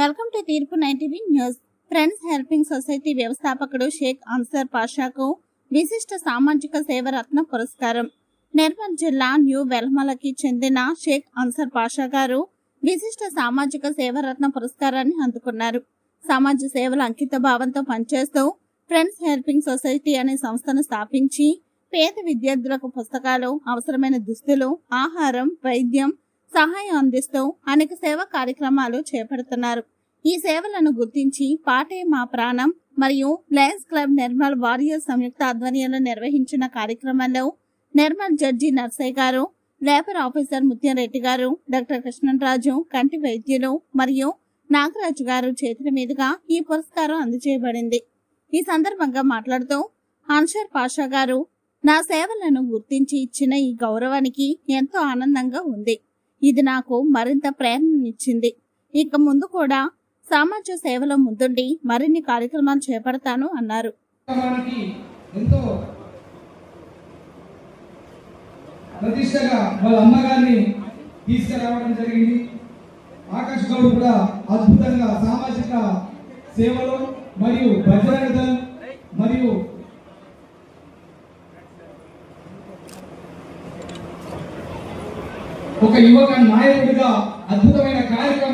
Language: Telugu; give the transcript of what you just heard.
వెల్కమ్ టు తీర్పు 90 న్యూస్. ఫ్రెండ్స్ హెల్పింగ్ సొసైటీ వ్యవస్థాపకుడు షేక్ అన్సర్ పాషాకు విశిష్ట సామాజిక సేవరత్న పురస్కారం. నిర్మల్ జిల్లా న్యూ వెల్మలకి చెందిన షేక్ అన్సర్ పాషా గారు విశిష్ట సామాజిక సేవరత్న పురస్కారాన్ని అందుకున్నారు. సమాజ సేవల అంకిత భావంతో పనిచేస్తూ ఫ్రెండ్స్ హెల్పింగ్ సొసైటీ అనే సంస్థను స్థాపించి పేద విద్యార్థులకు పుస్తకాలు, అవసరమైన దుస్తులు, ఆహారం, వైద్యం, సహాయం అందిస్తూ అనేక సేవా కార్యక్రమాలు చేపడుతున్నారు. ఈ సేవలను గుర్తించి పాటే మా ప్రాణం మరియు లయన్స్ క్లబ్ నిర్మల్ వారియర్స్ సంయుక్త ఆధ్వర్యంలో నిర్వహించిన కార్యక్రమంలో నిర్మల్ జడ్జి నర్సయ్య గారు, లేబర్ ఆఫీసర్ ముత్యం రెడ్డి గారు, డాక్టర్ కృష్ణరాజు, కంటి వైద్యులు మరియు నాగరాజు గారు చేతుల మీదుగా ఈ పురస్కారం అందజేయబడింది. ఈ సందర్భంగా మాట్లాడుతూ అన్సర్ పాషా గారు, నా సేవలను గుర్తించి ఇచ్చిన ఈ గౌరవానికి ఎంతో ఆనందంగా ఉంది. ఇది నాకు మరింత ప్రేరణనిచ్చింది. ఇక ముందు కూడా సమాజ సేవలో ముందుండి మరిన్ని కార్యక్రమాలు చేపడతాను అన్నారు. ఎంతో ప్రతిష్టగా వాళ్ళ అమ్మగారిని తీసుకురావడం జరిగింది. ఆకాష్ గౌడ్ కూడా అద్భుతంగా సామాజిక సేవలో మరియు బజరంగ దళం మరియు ఒక యువక నాయకుడిగా అద్భుతమైన కార్యక్రమాలు